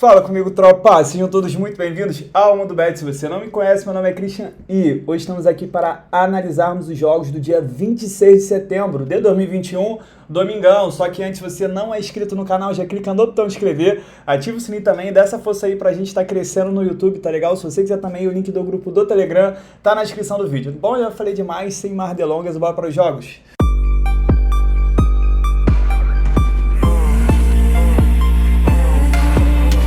Fala comigo, tropa! Sejam todos muito bem-vindos ao Mundo Bet. Se você não me conhece, meu nome é Christian e hoje estamos aqui para analisarmos os jogos do dia 26 de setembro de 2021, domingão. Só que antes, se você não é inscrito no canal, já clica no botão inscrever, ativa o sininho também, dá essa força aí pra gente estar crescendo no YouTube, tá legal? Se você quiser também, o link do grupo do Telegram tá na descrição do vídeo. Bom, já falei demais, sem mais delongas, bora para os jogos.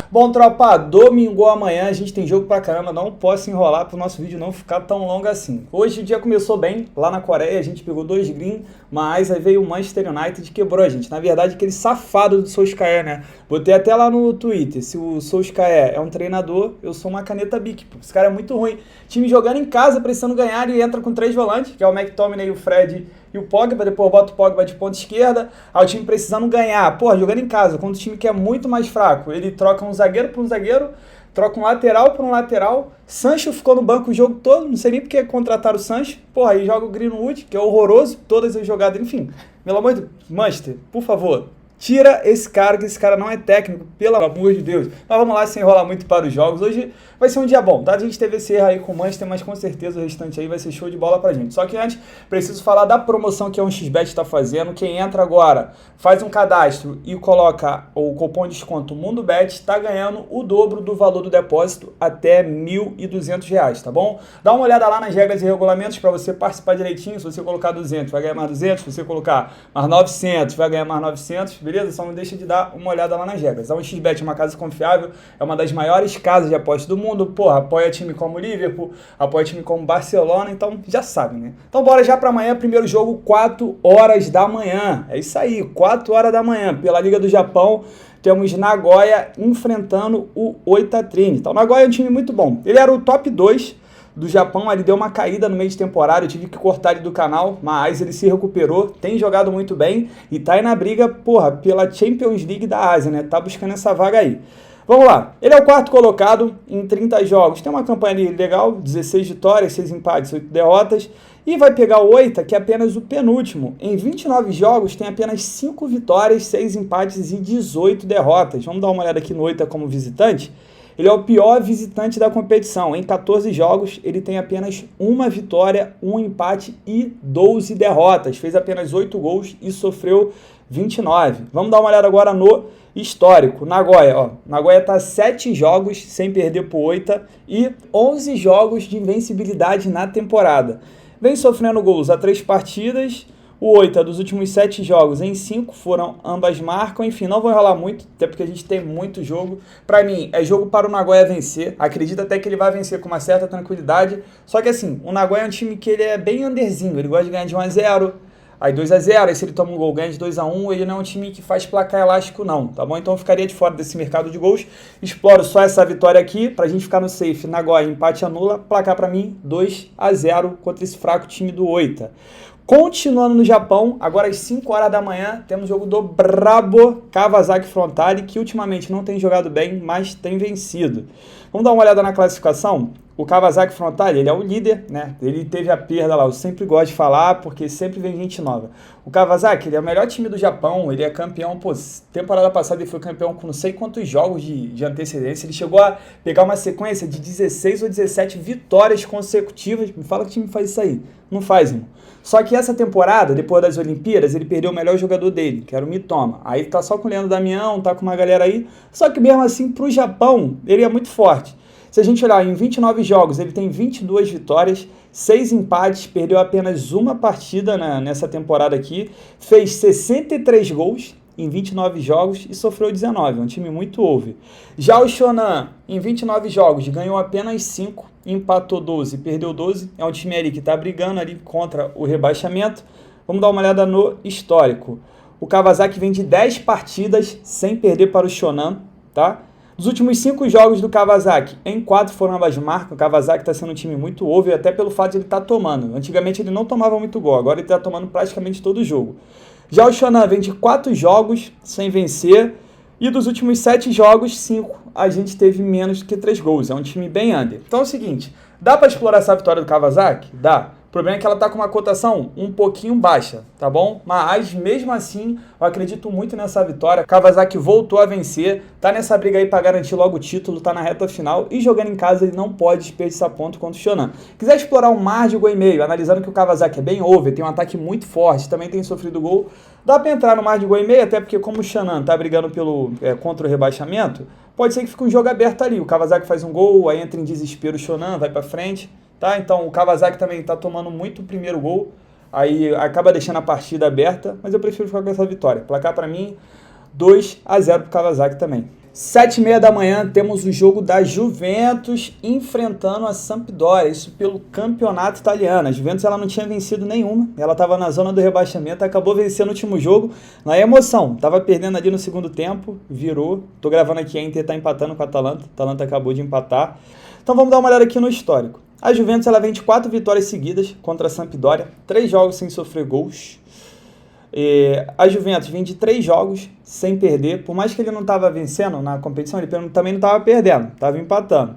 Bom, tropa, domingo amanhã a gente tem jogo pra caramba, não posso enrolar pro nosso vídeo não ficar tão longo assim. Hoje o dia começou bem, lá na Coreia a gente pegou 2 green, mas aí veio o Manchester United e quebrou a gente. Na verdade, aquele safado do Solskjaer, né? Botei até lá no Twitter, se o Solskjaer é um treinador, eu sou uma caneta Bic, pô. Esse cara é muito ruim. Time jogando em casa, precisando ganhar e entra com 3 volantes, que é o McTominay, o Fred e o Pogba, depois bota o Pogba de ponta esquerda, aí o time precisando ganhar. Porra, jogando em casa, quando o time que é muito mais fraco, ele troca um zagueiro por um zagueiro, troca um lateral por um lateral. Sancho ficou no banco o jogo todo, não sei nem porque contrataram o Sancho. Porra, aí joga o Greenwood, que é horroroso, todas as jogadas, enfim. Pelo amor de Deus, Manchester, por favor, tira esse cara, que esse cara não é técnico, pelo amor de Deus. Mas vamos lá, sem enrolar muito para os jogos. Hoje vai ser um dia bom, tá? A gente teve esse erro aí com o Manchester, mas com certeza o restante aí vai ser show de bola pra gente. Só que antes, preciso falar da promoção que a 1xBet está fazendo. Quem entra agora, faz um cadastro e coloca o cupom de desconto MundoBet, está ganhando o dobro do valor do depósito até R$ 1.200, tá bom? Dá uma olhada lá nas regras e regulamentos para você participar direitinho. Se você colocar 200, vai ganhar mais 200. Se você colocar mais 900, vai ganhar mais 900. Beleza? Só não deixa de dar uma olhada lá nas regras. A 1xBet é uma casa confiável, é uma das maiores casas de apostas do mundo. Porra, apoia time como Liverpool, apoia time como Barcelona, então já sabe, né? Então bora já para amanhã, primeiro jogo, 4 horas da manhã. É isso aí, 4 horas da manhã, pela Liga do Japão. Temos Nagoya enfrentando o Oita Trinity. Então, Nagoya é um time muito bom. Ele era o top 2 do Japão, ele deu uma caída no meio de temporada, eu tive que cortar ele do canal, mas ele se recuperou, tem jogado muito bem e tá aí na briga, porra, pela Champions League da Ásia, né? Tá buscando essa vaga aí. Vamos lá, ele é o 4º colocado em 30 jogos, tem uma campanha ali legal, 16 vitórias, 6 empates, 8 derrotas, e vai pegar o Oita, que é apenas o penúltimo. Em 29 jogos tem apenas 5 vitórias, 6 empates e 18 derrotas. Vamos dar uma olhada aqui no Oita como visitante. Ele é o pior visitante da competição. Em 14 jogos, ele tem apenas 1 vitória, 1 empate e 12 derrotas. Fez apenas 8 gols e sofreu 29. Vamos dar uma olhada agora no histórico. Nagoya, ó. Nagoya está 7 jogos sem perder para o Oita e 11 jogos de invencibilidade na temporada. Vem sofrendo gols a 3 partidas. O Oita, dos últimos 7 jogos, em 5 foram ambas marcam. Enfim, não vou enrolar muito, até porque a gente tem muito jogo. Pra mim, é jogo para o Nagoya vencer. Acredito até que ele vai vencer com uma certa tranquilidade. Só que assim, o Nagoya é um time que ele é bem underzinho. Ele gosta de ganhar de 1-0, aí 2-0, aí se ele toma um gol, ganha de 2-1. Ele não é um time que faz placar elástico não, tá bom? Então eu ficaria de fora desse mercado de gols. Exploro só essa vitória aqui, pra gente ficar no safe. Nagoya, empate anula. Placar pra mim, 2-0 contra esse fraco time do Oita. Continuando no Japão, agora às 5 horas da manhã, temos o jogo do brabo Kawasaki Frontale, que ultimamente não tem jogado bem, mas tem vencido. Vamos dar uma olhada na classificação? O Kawasaki Frontale, ele é o líder, né? Ele teve a perda lá, eu sempre gosto de falar, porque sempre vem gente nova. O Kawasaki, ele é o melhor time do Japão, ele é campeão, pô, temporada passada ele foi campeão com não sei quantos jogos de antecedência, ele chegou a pegar uma sequência de 16 ou 17 vitórias consecutivas. Me fala que time faz isso aí. Não faz, irmão. Só que essa temporada, depois das Olimpíadas, ele perdeu o melhor jogador dele, que era o Mitoma. Aí tá só com o Leandro Damião, tá com uma galera aí. Só que mesmo assim, pro Japão, ele é muito forte. Se a gente olhar em 29 jogos, ele tem 22 vitórias, 6 empates, perdeu apenas uma partida nessa temporada aqui, fez 63 gols em 29 jogos e sofreu 19, é um time muito over. Já o Shonan, em 29 jogos, ganhou apenas 5, empatou 12, perdeu 12, é um time ali que está brigando ali contra o rebaixamento. Vamos dar uma olhada no histórico. O Kawasaki vem de 10 partidas sem perder para o Shonan, tá? Dos últimos 5 jogos do Kawasaki, em 4 foram ambas marcas. O Kawasaki está sendo um time muito over, até pelo fato de ele estar tomando. Antigamente ele não tomava muito gol, agora ele está tomando praticamente todo o jogo. Já o Shonan vem de 4 jogos sem vencer, e dos últimos 7 jogos, 5 a gente teve menos do que 3 gols. É um time bem under. Então é o seguinte, dá para explorar essa vitória do Kawasaki? Dá. O problema é que ela está com uma cotação um pouquinho baixa, tá bom? Mas mesmo assim, eu acredito muito nessa vitória. Kawasaki voltou a vencer, tá nessa briga aí para garantir logo o título, tá na reta final e jogando em casa ele não pode desperdiçar ponto contra o Shonan. Quiser explorar um mar de gol e meio, analisando que o Kawasaki é bem over, tem um ataque muito forte, também tem sofrido gol, dá para entrar no mar de gol e meio, até porque como o Shonan tá brigando contra o rebaixamento, pode ser que fique um jogo aberto ali. O Kawasaki faz um gol, aí entra em desespero o Shonan, vai para frente. Tá? Então o Kawasaki também está tomando muito o primeiro gol, aí acaba deixando a partida aberta, mas eu prefiro ficar com essa vitória. Placar para mim, 2-0 para o Kawasaki também. 7h30 da manhã temos o jogo da Juventus enfrentando a Sampdoria, isso pelo campeonato italiano. A Juventus ela não tinha vencido nenhuma, ela estava na zona do rebaixamento, acabou vencendo o último jogo na emoção, estava perdendo ali no segundo tempo, virou. Tô gravando aqui, a Inter está empatando com a Atalanta acabou de empatar. Então vamos dar uma olhada aqui no histórico. A Juventus ela vem de 4 vitórias seguidas contra a Sampdoria, 3 jogos sem sofrer gols. A Juventus vem de 3 jogos sem perder, por mais que ele não estava vencendo na competição, ele também não estava perdendo, estava empatando.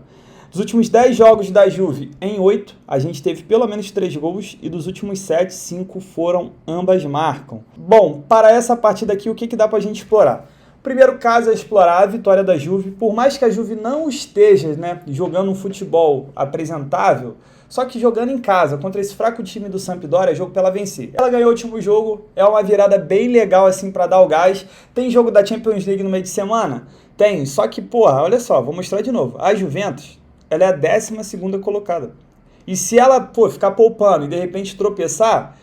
Dos últimos 10 jogos da Juve, em 8, a gente teve pelo menos 3 gols e dos últimos 7, 5 foram ambas marcam. Bom, para essa partida aqui, o que dá para a gente explorar? O primeiro caso é explorar a vitória da Juve, por mais que a Juve não esteja jogando um futebol apresentável, só que jogando em casa, contra esse fraco time do Sampdoria, é jogo para ela vencer. Ela ganhou o último jogo, é uma virada bem legal assim para dar o gás. Tem jogo da Champions League no meio de semana? Tem, só que, porra, olha só, vou mostrar de novo. A Juventus, ela é a 12ª colocada. E se ela, ficar poupando e de repente tropeçar,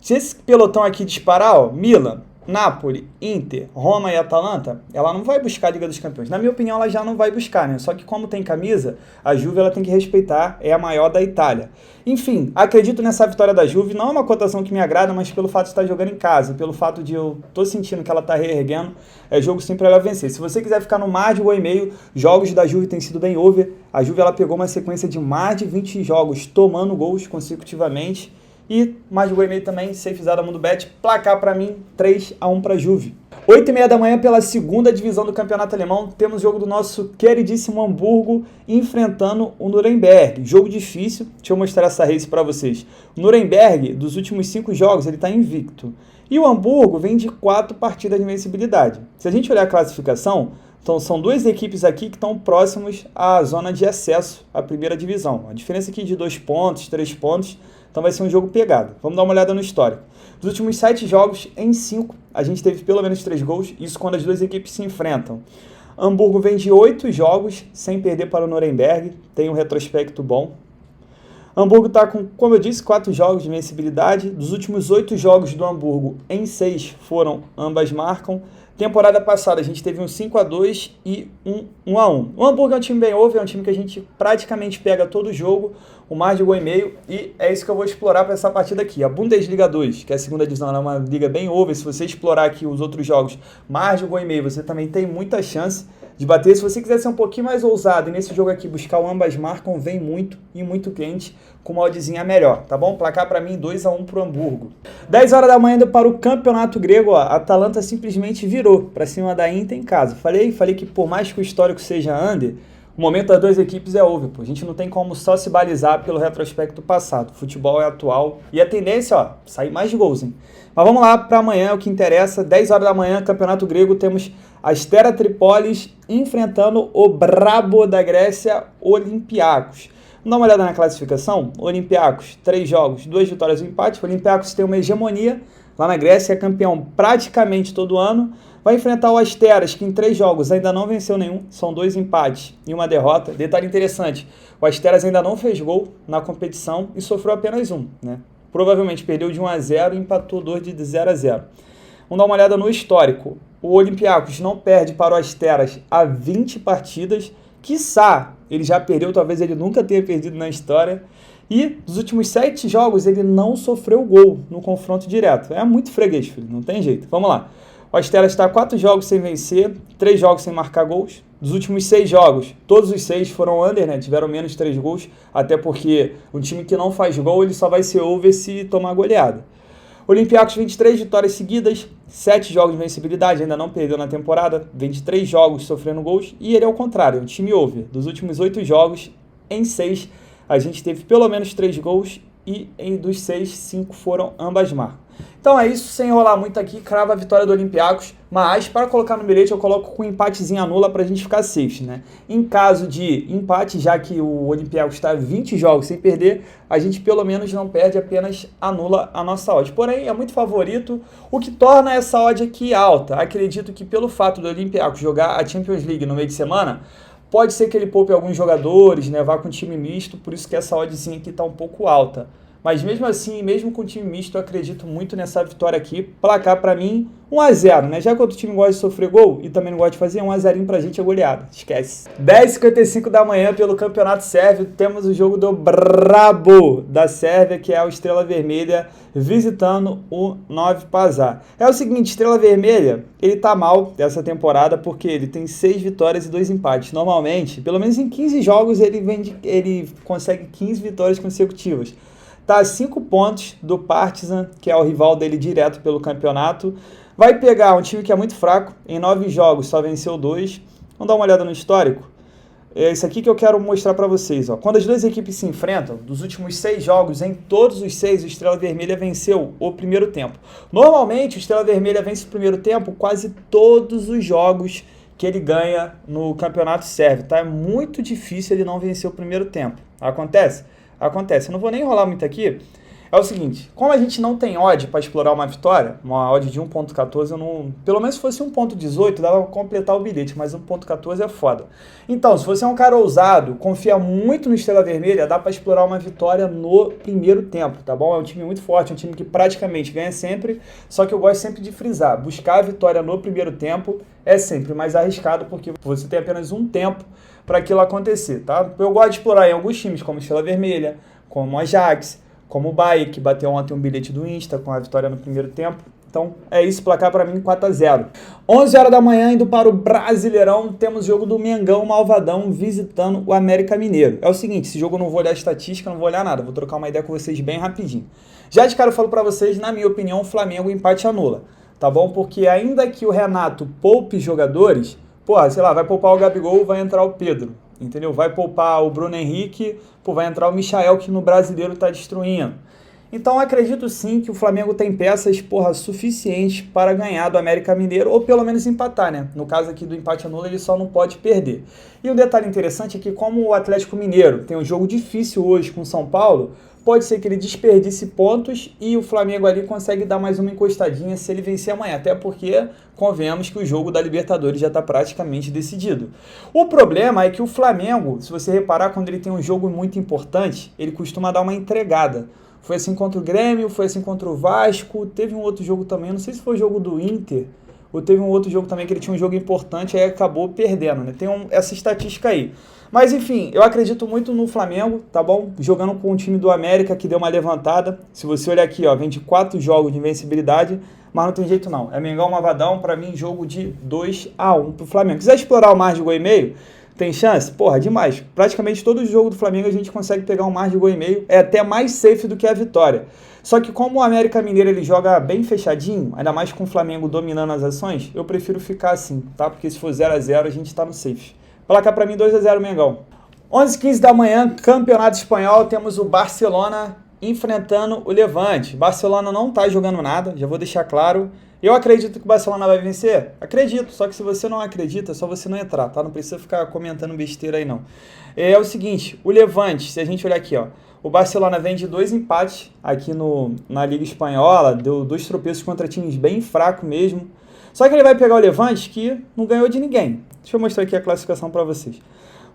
se esse pelotão aqui disparar, ó, Milan, Napoli, Inter, Roma e Atalanta, ela não vai buscar a Liga dos Campeões. Na minha opinião, ela já não vai buscar, né? Só que como tem camisa, a Juve ela tem que respeitar, é a maior da Itália. Enfim, acredito nessa vitória da Juve, não é uma cotação que me agrada, mas pelo fato de estar jogando em casa, pelo fato de eu tô sentindo que ela tá reerguendo, é jogo sim pra ela vencer. Se você quiser ficar no mais de 1,5, jogos da Juve têm sido bem over. A Juve ela pegou uma sequência de mais de 20 jogos tomando gols consecutivamente. E mais de 1,5 também, safezada Mundo Bet, placar para mim, 3-1 para Juve. 8h30 da manhã pela segunda divisão do campeonato alemão, temos jogo do nosso queridíssimo Hamburgo enfrentando o Nuremberg. Jogo difícil, deixa eu mostrar essa race para vocês. O Nuremberg, dos últimos 5 jogos, ele está invicto. E o Hamburgo vem de 4 partidas de invencibilidade. Se a gente olhar a classificação, então são 2 equipes aqui que estão próximos à zona de acesso à primeira divisão. A diferença aqui de 2 pontos, 3 pontos, então vai ser um jogo pegado. Vamos dar uma olhada no histórico. Dos últimos 7 jogos, em 5, a gente teve pelo menos 3 gols, isso quando as 2 equipes se enfrentam. Hamburgo vem de 8 jogos sem perder para o Nuremberg, tem um retrospecto bom. Hamburgo está com, como eu disse, 4 jogos de invencibilidade. Dos últimos 8 jogos do Hamburgo, em 6 foram ambas marcam. Temporada passada a gente teve um 5-2 e um 1-1. O Hamburgo é um time bem over, é um time que a gente praticamente pega todo jogo, o mais de 1,5, e é isso que eu vou explorar para essa partida aqui. A Bundesliga 2, que é a segunda divisão, é uma liga bem over. Se você explorar aqui os outros jogos, mais de 1,5, você também tem muita chance de bater. Se você quiser ser um pouquinho mais ousado e nesse jogo aqui buscar o ambas marcam, vem muito e muito quente, com uma oddzinha melhor, tá bom? Placar para mim 2-1 pro Hamburgo. 10 horas da manhã indo para o campeonato grego, ó, a Atalanta simplesmente virou para cima da Inter em casa. Falei que por mais que o histórico seja under, o momento das 2 equipes é over, pô. A gente não tem como só se balizar pelo retrospecto passado. O futebol é atual e a tendência, ó, sair mais gols, hein? Mas vamos lá para amanhã, o que interessa. 10 horas da manhã, campeonato grego, temos a Astera Tripolis enfrentando o brabo da Grécia, Olympiacos. Vamos dar uma olhada na classificação. Olympiacos, 3 jogos, 2 vitórias e um empate. O Olympiacos tem uma hegemonia lá na Grécia, é campeão praticamente todo ano. Vai enfrentar o Asteras, que em 3 jogos ainda não venceu nenhum. São 2 empates e uma derrota. Detalhe interessante, o Asteras ainda não fez gol na competição e sofreu apenas um, né? Provavelmente perdeu de 1-0 e empatou 2 de 0-0. Vamos dar uma olhada no histórico. O Olympiacos não perde para o Asteras há 20 partidas. Quiçá ele já perdeu, talvez ele nunca tenha perdido na história. E dos últimos 7 jogos ele não sofreu gol no confronto direto. É muito freguês, filho, não tem jeito. Vamos lá. O Asteras está 4 jogos sem vencer, 3 jogos sem marcar gols. Dos últimos 6 jogos, todos os 6 foram under, né? Tiveram menos de 3 gols, até porque um time que não faz gol, ele só vai ser over se tomar goleada. Olympiacos 23 vitórias seguidas, 7 jogos de invencibilidade, ainda não perdeu na temporada, 23 jogos sofrendo gols, e ele é o contrário, é um time over. Dos últimos 8 jogos, em 6, a gente teve pelo menos 3 gols e dos 6, 5 foram ambas marcas. Então é isso, sem enrolar muito aqui, crava a vitória do Olympiacos, mas para colocar no bilhete eu coloco com um empatezinho anula para a gente ficar safe, né? Em caso de empate, já que o Olympiacos está 20 jogos sem perder, a gente pelo menos não perde, apenas anula a nossa odd. Porém, é muito favorito, o que torna essa odd aqui alta. Acredito que pelo fato do Olympiacos jogar a Champions League no meio de semana, pode ser que ele poupe alguns jogadores, né? Vá com time misto, por isso que essa oddzinha aqui está um pouco alta. Mas mesmo assim, mesmo com o time misto, eu acredito muito nessa vitória aqui. Placar para mim, 1-0, né? Já que outro time gosta de sofrer gol e também não gosta de fazer, 1-0 pra gente é goleada. Esquece. 10h55 da manhã pelo Campeonato Sérvio, temos o jogo do brabo da Sérvia, que é o Estrela Vermelha visitando o Novi Pazar. É o seguinte, Estrela Vermelha, ele tá mal dessa temporada porque ele tem 6 vitórias e 2 empates. Normalmente, pelo menos em 15 jogos, ele consegue 15 vitórias consecutivas. Tá a 5 pontos do Partizan, que é o rival dele direto pelo campeonato. Vai pegar um time que é muito fraco, em 9 jogos só venceu 2. Vamos dar uma olhada no histórico? É isso aqui que eu quero mostrar para vocês. Ó. Quando as duas equipes se enfrentam, dos últimos 6 jogos, em todos os 6, o Estrela Vermelha venceu o primeiro tempo. Normalmente, o Estrela Vermelha vence o primeiro tempo quase todos os jogos que ele ganha no Campeonato Sérvio. Tá? É muito difícil ele não vencer o primeiro tempo. Acontece? Acontece. Eu não vou nem enrolar muito aqui. É o seguinte, como a gente não tem odd para explorar uma vitória, uma odd de 1.14, eu não... Pelo menos se fosse 1.18, dava para completar o bilhete, mas 1.14 é foda. Então, se você é um cara ousado, confia muito no Estrela Vermelha, dá para explorar uma vitória no primeiro tempo, tá bom? É um time muito forte, é um time que praticamente ganha sempre, só que eu gosto sempre de frisar, buscar a vitória no primeiro tempo é sempre mais arriscado, porque você tem apenas um tempo para aquilo acontecer, tá? Eu gosto de explorar em alguns times, como Estrela Vermelha, como Ajax, como o Bahia, que bateu ontem um bilhete do Insta com a vitória no primeiro tempo. Então, é isso, placar para mim 4-0. 11 horas da manhã, indo para o Brasileirão, temos o jogo do Mengão Malvadão visitando o América Mineiro. É o seguinte, esse jogo eu não vou olhar a estatística, não vou olhar nada, vou trocar uma ideia com vocês bem rapidinho. Já de cara eu falo para vocês, na minha opinião, o Flamengo empate anula, tá bom? Porque ainda que o Renato poupe jogadores, porra, sei lá, vai poupar o Gabigol, vai entrar o Pedro. Entendeu? Vai poupar o Bruno Henrique, pô, vai entrar o Michael, que no Brasileiro tá destruindo. Então acredito sim que o Flamengo tem peças, porra, suficientes para ganhar do América Mineiro, ou pelo menos empatar, né? No caso aqui do empate anula, ele só não pode perder. E um detalhe interessante é que como o Atlético Mineiro tem um jogo difícil hoje com o São Paulo, pode ser que ele desperdice pontos e o Flamengo ali consegue dar mais uma encostadinha se ele vencer amanhã. Até porque, convenhamos que o jogo da Libertadores já está praticamente decidido. O problema é que o Flamengo, se você reparar, quando ele tem um jogo muito importante, ele costuma dar uma entregada. Foi assim contra o Grêmio, foi assim contra o Vasco, teve um outro jogo também, não sei se foi o jogo do Inter, ou teve um outro jogo também que ele tinha um jogo importante e aí acabou perdendo, né? Tem essa estatística aí. Mas enfim, eu acredito muito no Flamengo, tá bom? Jogando com o time do América que deu uma levantada. Se você olhar aqui, ó, vem de 4 jogos de invencibilidade, mas não tem jeito não. É Mengão Malvadão, pra mim, jogo de 2-1 pro Flamengo. Quiser explorar o margem de gol e meio, tem chance? Porra, demais. Praticamente todo jogo do Flamengo a gente consegue pegar um margem de gol e meio. É até mais safe do que a vitória. Só que como o América Mineiro ele joga bem fechadinho, ainda mais com o Flamengo dominando as ações, eu prefiro ficar assim, tá? Porque se for 0-0 a gente tá no safe. Placar pra mim 2-0 Mengão. 11h15 da manhã, Campeonato Espanhol, temos o Barcelona enfrentando o Levante. Barcelona não tá jogando nada, já vou deixar claro. Eu acredito que o Barcelona vai vencer? Acredito, só que se você não acredita, é só você não entrar, tá? Não precisa ficar comentando besteira aí, não. É o seguinte, o Levante, se a gente olhar aqui, ó, o Barcelona vem de 2 empates aqui na Liga Espanhola, deu 2 tropeços contra times bem fracos mesmo. Só que ele vai pegar o Levante que não ganhou de ninguém. Deixa eu mostrar aqui a classificação para vocês.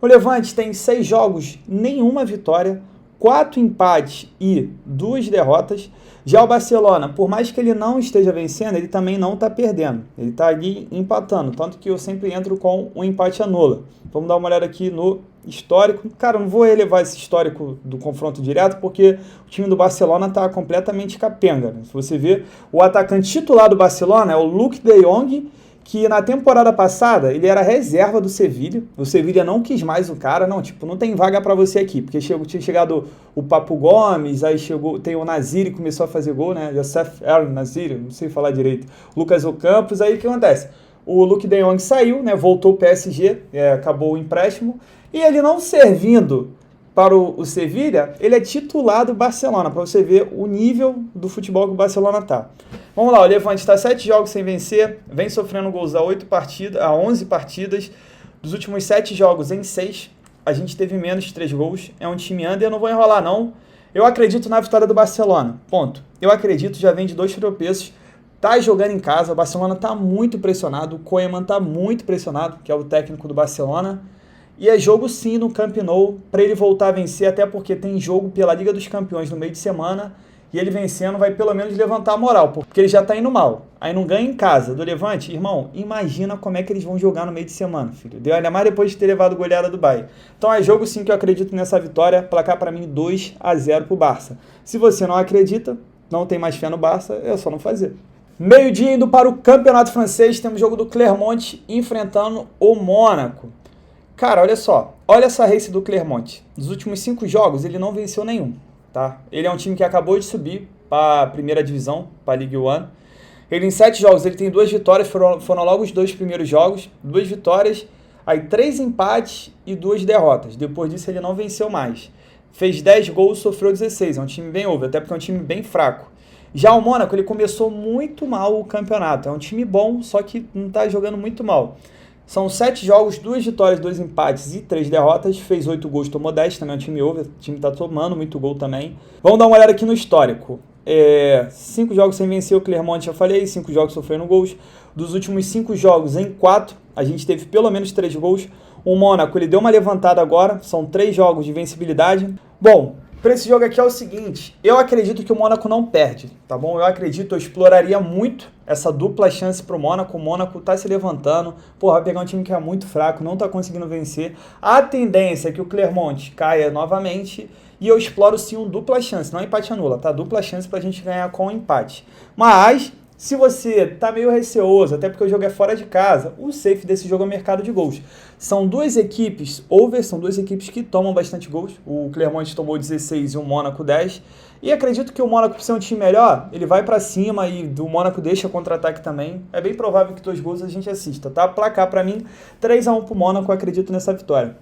O Levante tem 6 jogos, nenhuma vitória, 4 empates e 2 derrotas. Já o Barcelona, por mais que ele não esteja vencendo, ele também não está perdendo. Ele está ali empatando, tanto que eu sempre entro com um empate anula. Vamos dar uma olhada aqui no histórico. Cara, eu não vou elevar esse histórico do confronto direto, porque o time do Barcelona está completamente capenga, né? Se você ver, o atacante titular do Barcelona é o Luuk de Jong, que na temporada passada ele era reserva do Sevilha. O Sevilha não quis mais o cara, não, tipo, não tem vaga pra você aqui, porque tinha chegado o Papu Gomes, aí tem o Naziri que começou a fazer gol, né, Youssef El Naziri, não sei falar direito, Lucas Ocampos, aí o que acontece? O Luuk de Jong saiu, né, voltou o PSG, acabou o empréstimo, e ele não servindo para o Sevilla, ele é titular do Barcelona, para você ver o nível do futebol que o Barcelona tá. Vamos lá, o Levante está 7 jogos sem vencer, vem sofrendo gols há 11 partidas, dos últimos 7 jogos em 6, a gente teve menos de 3 gols, é um time under, eu não vou enrolar não, eu acredito na vitória do Barcelona, ponto. Eu acredito, já vem de 2 tropeços, tá jogando em casa, o Barcelona tá muito pressionado, o Koeman tá muito pressionado, que é o técnico do Barcelona, e é jogo sim no Camp Nou para ele voltar a vencer, até porque tem jogo pela Liga dos Campeões no meio de semana e ele vencendo vai pelo menos levantar a moral, porque ele já tá indo mal. Aí não ganha em casa do Levante, irmão, imagina como é que eles vão jogar no meio de semana, filho. Deu ainda mais depois de ter levado goleada do Bayern. Então é jogo sim que eu acredito nessa vitória, placar para mim 2-0 pro Barça. Se você não acredita, não tem mais fé no Barça, é só não fazer. Meio-dia indo para o Campeonato Francês, temos o jogo do Clermont enfrentando o Mônaco. Cara, olha só, olha essa race do Clermont. Dos últimos 5 jogos, ele não venceu nenhum, tá? Ele é um time que acabou de subir para a primeira divisão, para a Ligue 1. Ele em 7 jogos, ele tem 2 vitórias, foram logo os 2 primeiros jogos, 2 vitórias, aí 3 empates e 2 derrotas. Depois disso, ele não venceu mais. Fez 10 gols, sofreu 16, é um time bem over, até porque é um time bem fraco. Já o Mônaco, ele começou muito mal o campeonato, é um time bom, só que não está jogando muito mal. São 7 jogos, 2 vitórias, 2 empates e 3 derrotas. Fez 8 gols, tomou 10, também é um time over. O time tá tomando muito gol também. Vamos dar uma olhada aqui no histórico. 5 jogos sem vencer o Clermont, já falei. 5 jogos sofrendo gols. Dos últimos 5 jogos, em 4, a gente teve pelo menos 3 gols. O Mônaco, ele deu uma levantada agora. São 3 jogos de vencibilidade. Bom, para esse jogo aqui é o seguinte, eu acredito que o Mônaco não perde, tá bom? Eu acredito, eu exploraria muito essa dupla chance pro Mônaco. O Mônaco tá se levantando, porra, vai pegar um time que é muito fraco, não tá conseguindo vencer. A tendência é que o Clermont caia novamente e eu exploro sim um dupla chance, não empate anula, tá? Dupla chance pra gente ganhar com empate. Mas se você tá meio receoso, até porque o jogo é fora de casa, o safe desse jogo é o mercado de gols. São 2 equipes over, são 2 equipes que tomam bastante gols. O Clermont tomou 16 e o Mônaco 10. E acredito que o Mônaco, por ser um time melhor, ele vai pra cima e o Mônaco deixa contra-ataque também. É bem provável que 2 gols a gente assista, tá? Placar pra mim, 3-1 pro Mônaco, acredito nessa vitória.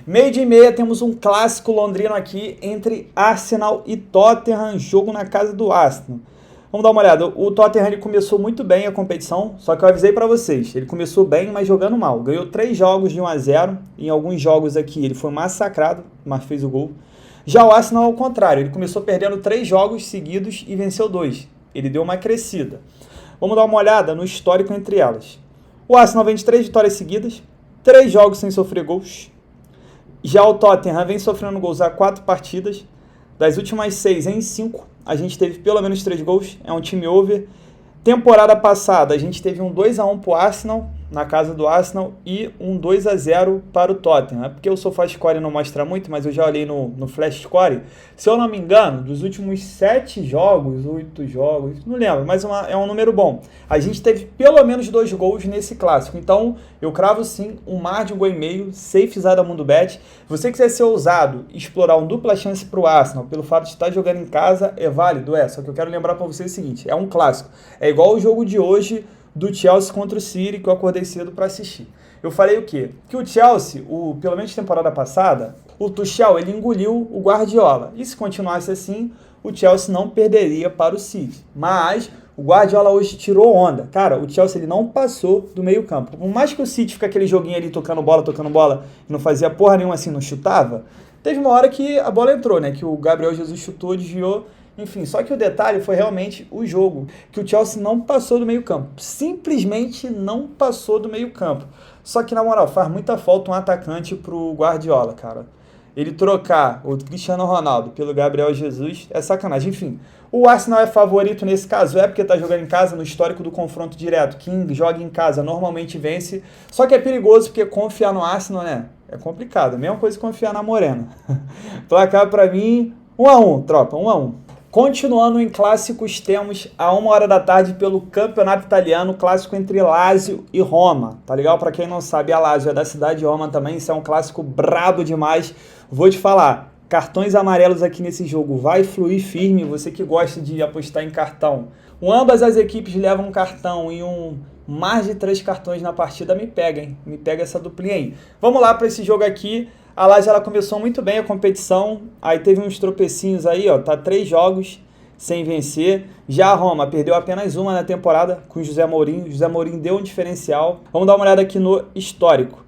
Meio dia e meia, temos um clássico londrino aqui entre Arsenal e Tottenham, jogo na casa do Arsenal. Vamos dar uma olhada, o Tottenham ele começou muito bem a competição, só que eu avisei para vocês, ele começou bem, mas jogando mal. Ganhou 3 jogos de 1-0, em alguns jogos aqui ele foi massacrado, mas fez o gol. Já o Arsenal ao contrário, ele começou perdendo 3 jogos seguidos e venceu 2. Ele deu uma crescida. Vamos dar uma olhada no histórico entre elas. O Arsenal vem de 3 vitórias seguidas, 3 jogos sem sofrer gols. Já o Tottenham vem sofrendo gols há 4 partidas, das últimas 6 em 5. A gente teve pelo menos 3 gols, é um time over. Temporada passada, a gente teve um 2-1 para o Arsenal, na casa do Arsenal, e um 2-0 para o Tottenham. É porque o SofaScore não mostra muito, mas eu já olhei no Flash Score. Se eu não me engano, dos últimos 7 jogos, 8 jogos, não lembro, mas é um número bom. A gente teve pelo menos 2 gols nesse clássico. Então, eu cravo sim um mar de 1,5 gol, safezada Mundo Bet. Se você quiser ser ousado e explorar um dupla chance para o Arsenal, pelo fato de estar jogando em casa, é válido, só que eu quero lembrar para vocês o seguinte, é um clássico. É igual o jogo de hoje do Chelsea contra o City, que eu acordei cedo para assistir. Eu falei o quê? Que o Chelsea, pelo menos temporada passada, o Tuchel, ele engoliu o Guardiola. E se continuasse assim, o Chelsea não perderia para o City. Mas o Guardiola hoje tirou onda. Cara, o Chelsea ele não passou do meio campo. Por mais que o City fique aquele joguinho ali tocando bola, e não fazia porra nenhuma assim, não chutava, teve uma hora que a bola entrou, né? Que o Gabriel Jesus chutou, desviou. Enfim, só que o detalhe foi realmente o jogo, que o Chelsea não passou do meio campo, simplesmente não passou do meio campo. Só que na moral, faz muita falta um atacante pro Guardiola, cara. Ele trocar o Cristiano Ronaldo pelo Gabriel Jesus é sacanagem. Enfim, o Arsenal é favorito nesse caso, porque tá jogando em casa, no histórico do confronto direto. Quem joga em casa normalmente vence, só que é perigoso porque confiar no Arsenal, né, é complicado. Mesma coisa que confiar na Morena. Placar pra mim, 1-1, tropa, 1-1. Continuando em clássicos, temos a 1h da tarde pelo Campeonato Italiano, clássico entre Lazio e Roma. Tá legal? Para quem não sabe, a Lazio é da cidade de Roma também, isso é um clássico brabo demais. Vou te falar, cartões amarelos aqui nesse jogo vai fluir firme, você que gosta de apostar em cartão. Ambas as equipes levam um cartão e mais de 3 cartões na partida, me pega, hein? Me pega essa duplinha aí. Vamos lá para esse jogo aqui. A Lazio ela começou muito bem a competição, aí teve uns tropecinhos aí, ó, tá 3 jogos sem vencer. Já a Roma perdeu apenas uma na temporada com o José Mourinho. O José Mourinho deu um diferencial. Vamos dar uma olhada aqui no histórico.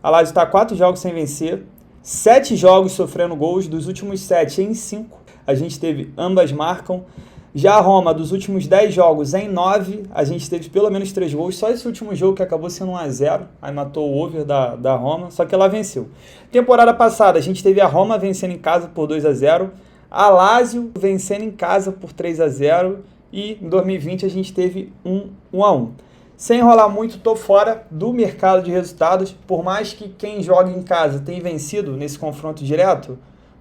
A Lazio está 4 jogos sem vencer, 7 jogos sofrendo gols, dos últimos 7 em 5 a gente teve ambas marcam. Já a Roma, dos últimos 10 jogos em 9, a gente teve pelo menos 3 gols. Só esse último jogo que acabou sendo 1-0, aí matou o over da Roma, só que ela venceu. Temporada passada, a gente teve a Roma vencendo em casa por 2-0, a Lazio vencendo em casa por 3-0 e em 2020 a gente teve 1-1. Sem enrolar muito, tô fora do mercado de resultados, por mais que quem joga em casa tenha vencido nesse confronto direto.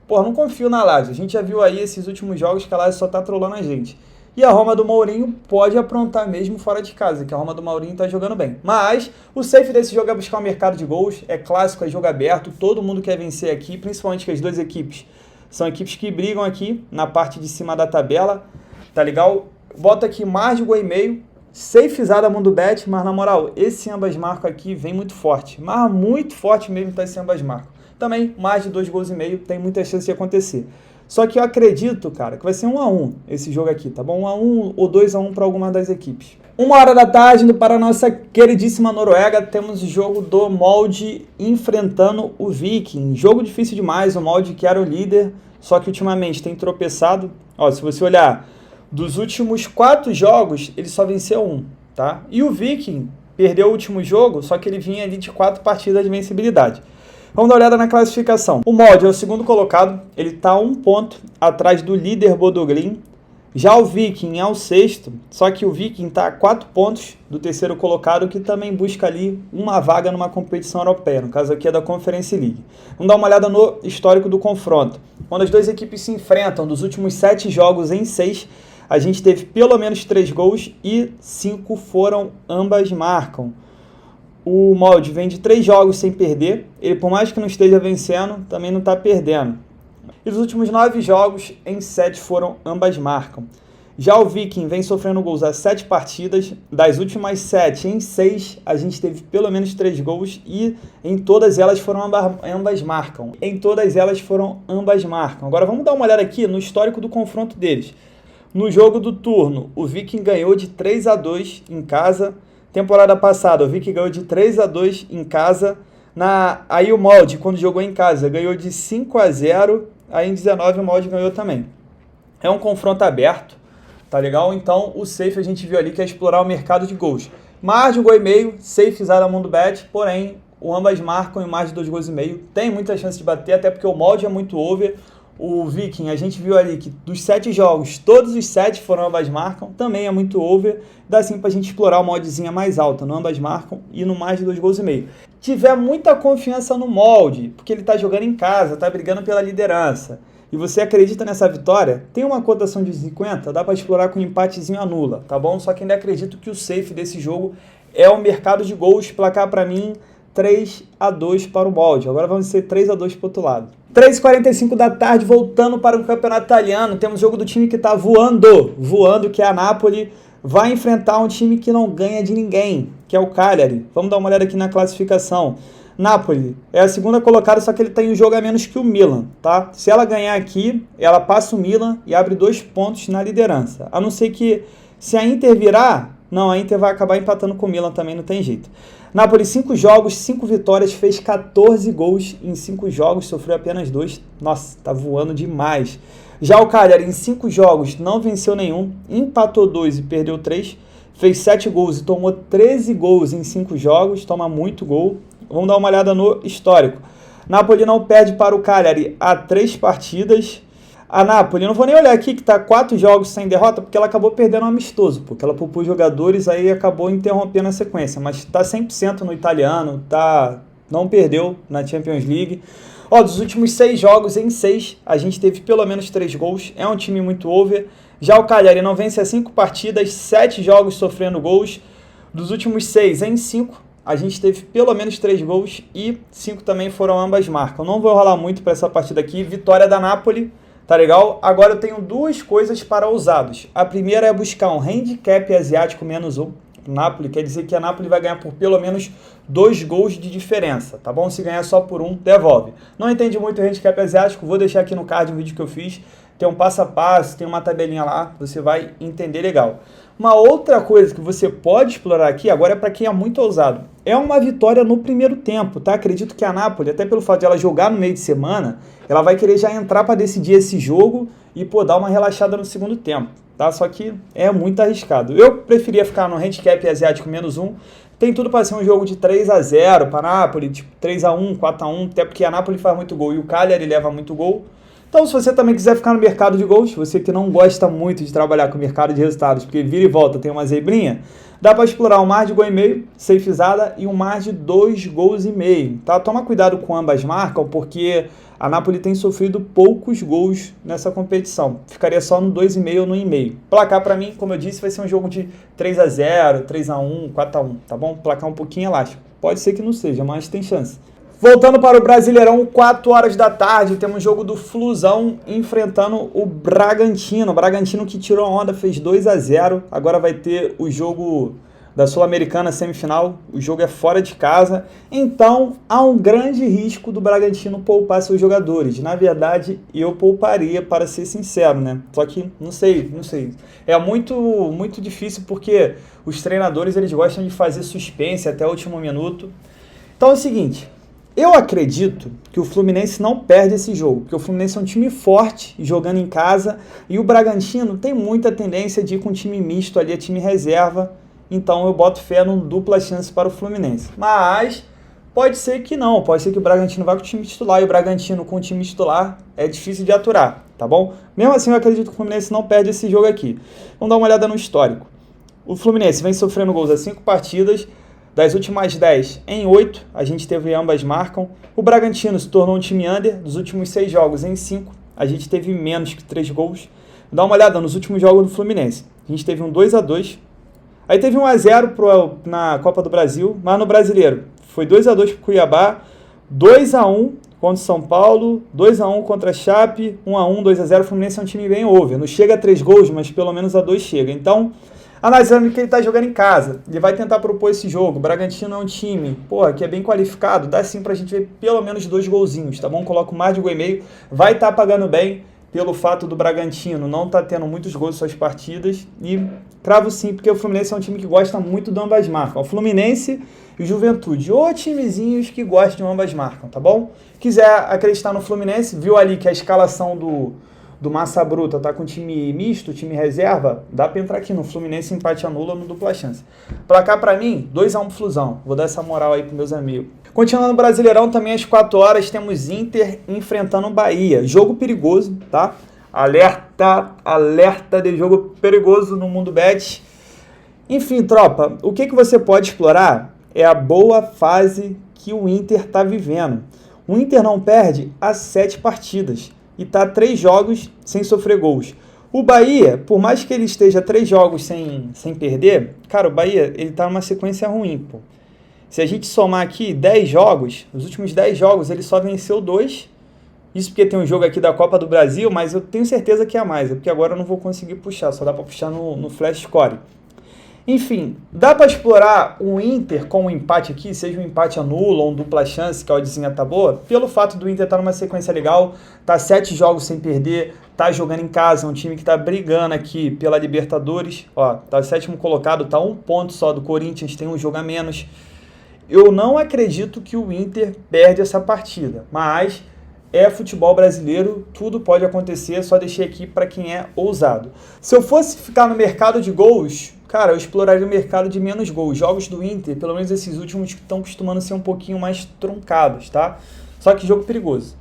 Pô, não confio na Lazio. A gente já viu aí esses últimos jogos que a Lazio só tá trolando a gente. E a Roma do Mourinho pode aprontar mesmo fora de casa, que a Roma do Mourinho tá jogando bem. Mas o safe desse jogo é buscar o mercado de gols. É clássico, é jogo aberto. Todo mundo quer vencer aqui, principalmente que as duas equipes são equipes que brigam aqui na parte de cima da tabela. Tá legal? Bota aqui mais de 1,5. Safezada Mundo Bet, mas na moral, esse ambas marcam aqui vem muito forte. Mas muito forte mesmo tá esse ambas marcam. Também, mais de 2,5 gols, tem muita chance de acontecer. Só que eu acredito, cara, que vai ser 1-1 esse jogo aqui, tá bom? 1-1 ou 2-1 para alguma das equipes. 1h da tarde, indo para a nossa queridíssima Noruega, temos o jogo do Molde enfrentando o Viking. Jogo difícil demais, o Molde que era o líder, só que ultimamente tem tropeçado. Ó, se você olhar, dos últimos 4 jogos, ele só venceu 1, tá? E o Viking perdeu o último jogo, só que ele vinha ali de 4 partidas de vencibilidade. Vamos dar uma olhada na classificação. O Molde é o segundo colocado, ele está 1 ponto atrás do líder Bodø Glimt. Já o Viking é o sexto, só que o Viking está a 4 pontos do terceiro colocado, que também busca ali uma vaga numa competição europeia, no caso aqui é da Conference League. Vamos dar uma olhada no histórico do confronto. Quando as duas equipes se enfrentam, dos últimos 7 jogos em 6, a gente teve pelo menos 3 gols e 5 foram ambas marcam. O Molde vem de 3 jogos sem perder. Ele, por mais que não esteja vencendo, também não está perdendo. E dos últimos 9 jogos, em 7 foram ambas marcam. Já o Viking vem sofrendo gols há 7 partidas. Das últimas 7, em 6, a gente teve pelo menos 3 gols. E em todas elas foram ambas marcam. Agora vamos dar uma olhada aqui no histórico do confronto deles. No jogo do turno, o Viking ganhou de 3-2 em casa. Temporada passada, o Viking ganhou de 3-2 em casa. Aí o Molde, quando jogou em casa, ganhou de 5-0. Aí em 19 o Molde ganhou também. É um confronto aberto, tá legal? Então o safe a gente viu ali que é explorar o mercado de gols. Mais de 1,5 gols, safezada Mundo Bet, porém o ambas marcam em mais de 2,5 gols. Tem muita chance de bater, até porque o Molde é muito over. O Viking, a gente viu ali que dos 7 jogos, todos os 7 foram ambas marcam, também é muito over. Dá sim pra gente explorar uma oddzinha mais alta no ambas marcam e no mais de 2,5 gols. Tiver muita confiança no Molde, porque ele tá jogando em casa, tá brigando pela liderança, e você acredita nessa vitória, tem uma cotação de 50, dá pra explorar com um empatezinho anula, tá bom? Só que ainda acredito que o safe desse jogo é o mercado de gols, placar pra mim 3-2 para o Molde. Agora vamos ser 3-2 para o outro lado. 3h45 da tarde, voltando para o campeonato italiano. Temos o jogo do time que está voando, que é a Napoli. Vai enfrentar um time que não ganha de ninguém, que é o Cagliari. Vamos dar uma olhada aqui na classificação. Napoli é a segunda colocada, só que ele tem um jogo a menos que o Milan, tá? Se ela ganhar aqui, ela passa o Milan e abre 2 pontos na liderança. A não ser que, se a Inter virar, não, a Inter vai acabar empatando com o Milan também, não tem jeito. Napoli, 5 jogos, 5 vitórias, fez 14 gols em 5 jogos, sofreu apenas 2. Nossa, tá voando demais. Já o Cagliari, em 5 jogos, não venceu nenhum, empatou 2 e perdeu 3, fez 7 gols e tomou 13 gols em 5 jogos, toma muito gol. Vamos dar uma olhada no histórico. Napoli não perde para o Cagliari há 3 partidas. A Napoli, eu não vou nem olhar aqui que está 4 jogos sem derrota, porque ela acabou perdendo um amistoso, porque ela poupou jogadores, aí acabou interrompendo a sequência, mas está 100% no italiano, não perdeu na Champions League. Ó, dos últimos 6 jogos, em 6, a gente teve pelo menos 3 gols, é um time muito over. Já o Cagliari não vence há 5 partidas, 7 jogos sofrendo gols. Dos últimos 6, em 5, a gente teve pelo menos 3 gols e 5 também foram ambas marcas. Eu não vou rolar muito para essa partida aqui, vitória da Napoli. Tá legal? Agora eu tenho 2 coisas para ousados. A primeira é buscar um handicap asiático -1 pro Napoli, quer dizer que a Napoli vai ganhar por pelo menos 2 gols de diferença, tá bom? Se ganhar só por um, devolve. Não entende muito o handicap asiático, vou deixar aqui no card um vídeo que eu fiz, tem um passo a passo, tem uma tabelinha lá, você vai entender legal. Uma outra coisa que você pode explorar aqui, agora é para quem é muito ousado, é uma vitória no primeiro tempo, tá? Acredito que a Napoli, até pelo fato de ela jogar no meio de semana, ela vai querer já entrar para decidir esse jogo e, pô, dar uma relaxada no segundo tempo, tá? Só que é muito arriscado. Eu preferia ficar no handicap asiático -1, tem tudo para ser um jogo de 3-0 para a Napoli, tipo 3-1, 4-1, até porque a Napoli faz muito gol e o Cagliari leva muito gol. Então, se você também quiser ficar no mercado de gols, você que não gosta muito de trabalhar com o mercado de resultados, porque vira e volta tem uma zebrinha, dá para explorar um mar de gol e meio, safezada, e um mar de 2 gols e meio, tá? Toma cuidado com ambas marcas, porque a Napoli tem sofrido poucos gols nessa competição. Ficaria só no 2,5 ou no 1,5. Placar para mim, como eu disse, vai ser um jogo de 3-0, 3-1, 4-1, tá bom? Placar um pouquinho elástico. Pode ser que não seja, mas tem chance. Voltando para o Brasileirão, 4 horas da tarde, temos jogo do Flusão enfrentando o Bragantino. O Bragantino que tirou a onda, fez 2-0. Agora vai ter o jogo da Sul-Americana semifinal. O jogo é fora de casa. Então, há um grande risco do Bragantino poupar seus jogadores. Na verdade, eu pouparia, para ser sincero, né? Só que, não sei. É muito difícil porque os treinadores, eles gostam de fazer suspense até o último minuto. Então é o seguinte... Eu acredito que o Fluminense não perde esse jogo, porque o Fluminense é um time forte, jogando em casa, e o Bragantino tem muita tendência de ir com um time misto ali, time reserva, então eu boto fé num dupla chance para o Fluminense. Mas pode ser que não, pode ser que o Bragantino vá com o time titular, e o Bragantino com o time titular é difícil de aturar, tá bom? Mesmo assim eu acredito que o Fluminense não perde esse jogo aqui. Vamos dar uma olhada no histórico. O Fluminense vem sofrendo gols há 5 partidas, das últimas 10, em 8, a gente teve ambas marcam. O Bragantino se tornou um time under. Dos últimos 6 jogos, em 5, a gente teve menos que 3 gols. Dá uma olhada nos últimos jogos do Fluminense. A gente teve um 2-2. Aí teve um 1-0 na Copa do Brasil, mas no Brasileiro foi 2-2 para o Cuiabá, 2-1 contra o São Paulo, 2-1 contra a Chape, 1-1, 2-0. O Fluminense é um time bem over. Não chega a 3 gols, mas pelo menos a 2 chega. Então... analisando que ele está jogando em casa, ele vai tentar propor esse jogo. O Bragantino é um time, que é bem qualificado, dá sim pra gente ver pelo menos 2 golzinhos, tá bom? Coloca mais de gol e meio, vai estar pagando bem pelo fato do Bragantino não estar tendo muitos gols em suas partidas, e cravo sim, porque o Fluminense é um time que gosta muito de ambas marcas. O Fluminense e o Juventude, ou timezinhos que gostam de ambas marcas, tá bom? Quiser acreditar no Fluminense, viu ali que a escalação do Massa Bruta tá com time misto, time reserva, dá pra entrar aqui no Fluminense, empate anula no dupla chance. Placar pra mim, 2-1 pro Flusão. Vou dar essa moral aí pros meus amigos. Continuando no Brasileirão, também às 4 horas, temos Inter enfrentando o Bahia. Jogo perigoso, tá? Alerta de jogo perigoso no mundo bet. Enfim, tropa, o que você pode explorar é a boa fase que o Inter tá vivendo. O Inter não perde há 7 partidas. E está 3 jogos sem sofrer gols. O Bahia, por mais que ele esteja 3 jogos sem perder, cara, o Bahia, ele tá numa sequência ruim, pô. Se a gente somar aqui 10 jogos, nos últimos 10 jogos ele só venceu 2. Isso porque tem um jogo aqui da Copa do Brasil, mas eu tenho certeza que é mais, porque agora eu não vou conseguir puxar, só dá para puxar no Flash Score. Enfim, dá para explorar o Inter com um empate aqui, seja um empate anula ou um dupla chance, que a oddzinha tá boa, pelo fato do Inter estar numa sequência legal, tá 7 jogos sem perder, tá jogando em casa, é um time que tá brigando aqui pela Libertadores, ó, tá 7º colocado, tá 1 ponto só do Corinthians, tem um jogo a menos. Eu não acredito que o Inter perde essa partida, mas é futebol brasileiro, tudo pode acontecer, só deixei aqui para quem é ousado. Se eu fosse ficar no mercado de gols, cara, eu exploraria o mercado de menos gols. Jogos do Inter, pelo menos esses últimos, estão costumando ser um pouquinho mais truncados, tá? Só que jogo perigoso.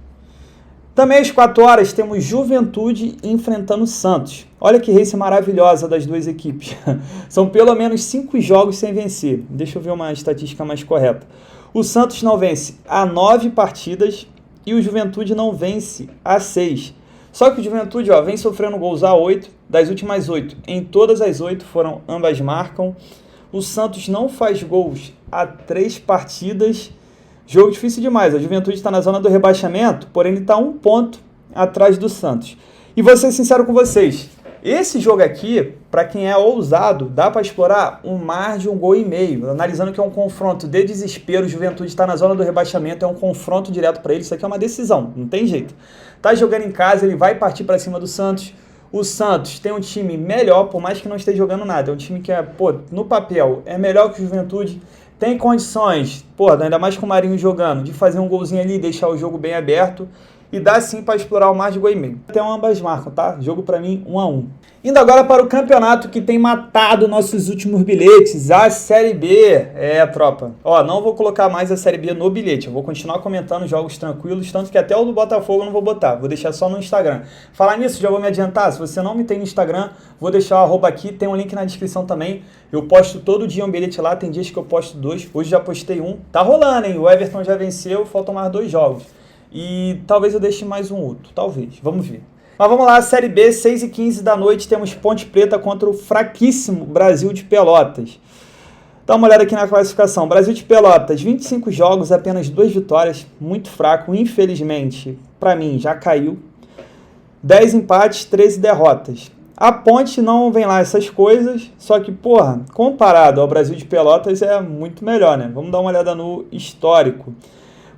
Também às 4 horas temos Juventude enfrentando o Santos. Olha que race maravilhosa das duas equipes. São pelo menos 5 jogos sem vencer. Deixa eu ver uma estatística mais correta. O Santos não vence há 9 partidas e o Juventude não vence há 6. Só que o Juventude vem sofrendo gols há 8, das últimas 8. Em todas as 8 foram ambas marcam. O Santos não faz gols há 3 partidas. Jogo difícil demais. A Juventude está na zona do rebaixamento, porém ele está 1 ponto atrás do Santos. E vou ser sincero com vocês, Esse jogo aqui, para quem é ousado, dá para explorar um mar de 1,5 gols. Analisando que é um confronto de desespero, o Juventude está na zona do rebaixamento, é um confronto direto para ele, isso aqui é uma decisão, não tem jeito. Tá jogando em casa, ele vai partir para cima do Santos. O Santos tem um time melhor, por mais que não esteja jogando nada. É um time que é, no papel, é melhor que o Juventude. Tem condições, ainda mais com o Marinho jogando, de fazer um golzinho ali e deixar o jogo bem aberto. E dá sim para explorar o mais de 1,5 gols. Até ambas marcam, tá? Jogo para mim 1-1. Indo agora para o campeonato que tem matado nossos últimos bilhetes, a Série B. Tropa. Não vou colocar mais a Série B no bilhete. Eu vou continuar comentando jogos tranquilos, tanto que até o do Botafogo eu não vou botar. Vou deixar só no Instagram. Falar nisso, já vou me adiantar. Se você não me tem no Instagram, vou deixar o arroba aqui. Tem um link na descrição também. Eu posto todo dia um bilhete lá. Tem dias que eu posto 2. Hoje já postei 1. Tá rolando, hein? O Everton já venceu. Faltam mais 2 jogos. E talvez eu deixe mais um outro, talvez, vamos ver. Mas vamos lá, Série B, 6h15 da noite, temos Ponte Preta contra o fraquíssimo Brasil de Pelotas. Dá uma olhada aqui na classificação. Brasil de Pelotas, 25 jogos, apenas 2 vitórias, muito fraco, infelizmente, para mim, já caiu. 10 empates, 13 derrotas. A Ponte não vem lá essas coisas, só que, comparado ao Brasil de Pelotas é muito melhor, né? Vamos dar uma olhada no histórico.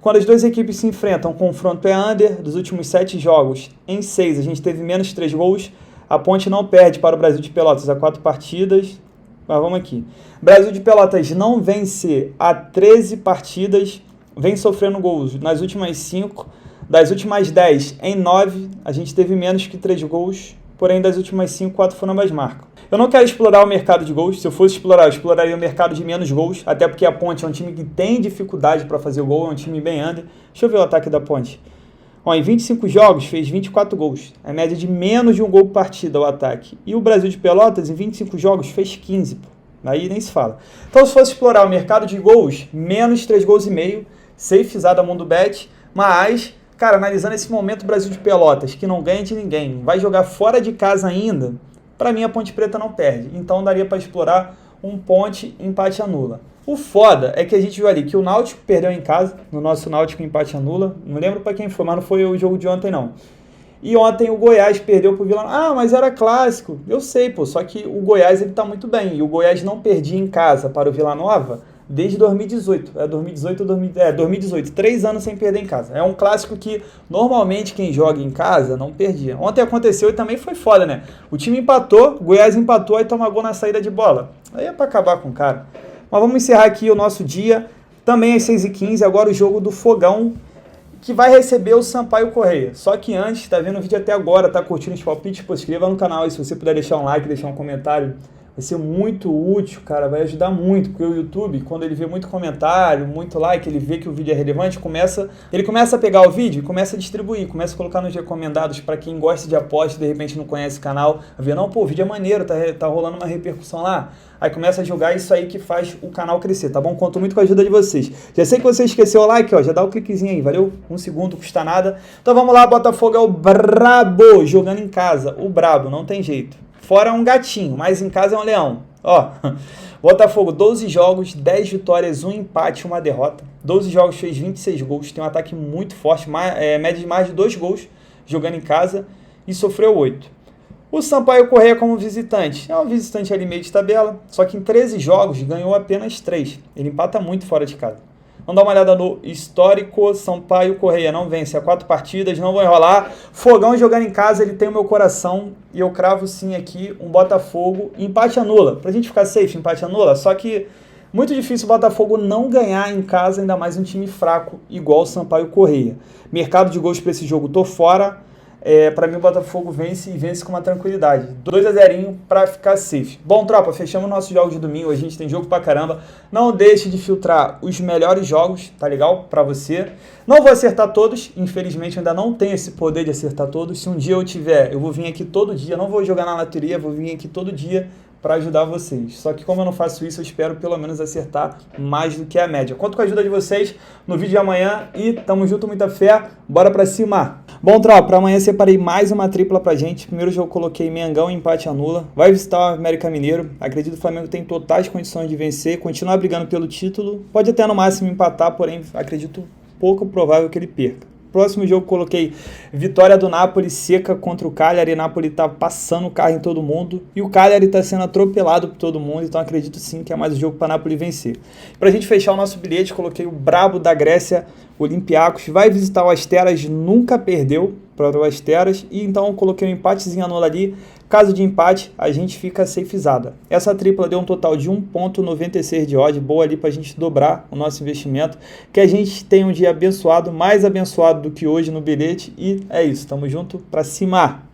Quando as duas equipes se enfrentam, o confronto é under. Dos últimos 7 jogos, em 6 a gente teve menos 3 gols. A Ponte não perde para o Brasil de Pelotas há 4 partidas. Mas vamos aqui. Brasil de Pelotas não vence há 13 partidas. Vem sofrendo gols nas últimas 5. Das últimas 10, em 9, a gente teve menos que 3 gols. Porém, das últimas 5, 4 foram ambas marcas. Eu não quero explorar o mercado de gols. Se eu fosse explorar, eu exploraria o mercado de menos gols. Até porque a Ponte é um time que tem dificuldade para fazer o gol. É um time bem under. Deixa eu ver o ataque da Ponte. Em 25 jogos, fez 24 gols. É média de menos de 1 gol por partida o ataque. E o Brasil de Pelotas, em 25 jogos, fez 15. Aí nem se fala. Então, se fosse explorar o mercado de gols, menos 3 gols e meio. Safezada Mundo Bet. Mas, cara, analisando esse momento, o Brasil de Pelotas, que não ganha de ninguém, vai jogar fora de casa ainda. Para mim, a Ponte Preta não perde. Então, daria para explorar um Ponte, empate anula. O foda é que a gente viu ali que o Náutico perdeu em casa, no nosso Náutico empate anula. Não lembro para quem foi, mas não foi o jogo de ontem, não. E ontem o Goiás perdeu pro Vila Nova. Mas era clássico. Eu sei, só que o Goiás ele tá muito bem. E o Goiás não perdia em casa para o Vila Nova desde 2018. 2018. 3 anos sem perder em casa. É um clássico que normalmente quem joga em casa não perdia. Ontem aconteceu e também foi foda, né? O time empatou, o Goiás empatou e toma gol na saída de bola. Aí é pra acabar com o cara. Mas vamos encerrar aqui o nosso dia. Também às 6h15, agora o jogo do Fogão, que vai receber o Sampaio Corrêa. Só que antes, tá vendo o vídeo até agora, tá curtindo os palpites, se inscreva no canal. E se você puder deixar um like, deixar um comentário, vai ser muito útil, cara, vai ajudar muito, porque o YouTube, quando ele vê muito comentário, muito like, ele vê que o vídeo é relevante, ele começa a pegar o vídeo e começa a distribuir, começa a colocar nos recomendados para quem gosta de aposta e de repente não conhece o canal, a ver, não, o vídeo é maneiro, tá rolando uma repercussão lá, aí começa a jogar, isso aí que faz o canal crescer, tá bom? Conto muito com a ajuda de vocês. Já sei que você esqueceu o like, já dá o cliquezinho aí, valeu? 1 segundo, custa nada. Então vamos lá, Botafogo é o brabo, jogando em casa, o brabo, não tem jeito. Fora um gatinho, mas em casa é um leão. Botafogo, 12 jogos, 10 vitórias, 1 empate, 1 derrota. 12 jogos, fez 26 gols, tem um ataque muito forte, média de mais de 2 gols jogando em casa e sofreu 8. O Sampaio Corrêa como visitante, é um visitante ali meio de tabela, só que em 13 jogos ganhou apenas 3. Ele empata muito fora de casa. Vamos dar uma olhada no histórico. Sampaio Corrêa não vence há 4 partidas, não vou enrolar. Fogão jogando em casa, ele tem o meu coração. E eu cravo sim aqui um Botafogo. Empate anula. Pra gente ficar safe, empate anula. Só que muito difícil o Botafogo não ganhar em casa, ainda mais um time fraco igual o Sampaio Corrêa. Mercado de gols pra esse jogo, tô fora. Para mim o Botafogo vence e vence com uma tranquilidade. 2-0 para ficar safe. Bom, tropa, fechamos nossos jogos de domingo. A gente tem jogo pra caramba. Não deixe de filtrar os melhores jogos, tá legal? Pra você. Não vou acertar todos. Infelizmente eu ainda não tenho esse poder de acertar todos. Se um dia eu tiver, eu vou vir aqui todo dia. Não vou jogar na loteria, vou vir aqui todo dia para ajudar vocês. Só que como eu não faço isso, eu espero pelo menos acertar mais do que a média. Conto com a ajuda de vocês no vídeo de amanhã e tamo junto, muita fé. Bora pra cima! Bom, tropa, para amanhã separei mais uma tripla pra gente. Primeiro jogo coloquei Mengão, empate anula. Vai visitar o América Mineiro. Acredito que o Flamengo tem totais condições de vencer, continuar brigando pelo título. Pode até no máximo empatar, porém acredito pouco provável que ele perca. Próximo jogo coloquei vitória do Napoli seca contra o Cagliari. O Napoli tá passando o carro em todo mundo e o Cagliari tá sendo atropelado por todo mundo, então acredito sim que é mais um jogo para Napoli vencer. Pra gente fechar o nosso bilhete, coloquei o brabo da Grécia, Olympiacos, vai visitar o Asteras, nunca perdeu para o Asteras, e então eu coloquei um empatezinho anula ali. Caso de empate, a gente fica safezada. Essa tripla deu um total de 1,96 de odd, boa ali para a gente dobrar o nosso investimento. Que a gente tenha um dia abençoado, mais abençoado do que hoje no bilhete. E é isso, tamo junto, pra cima!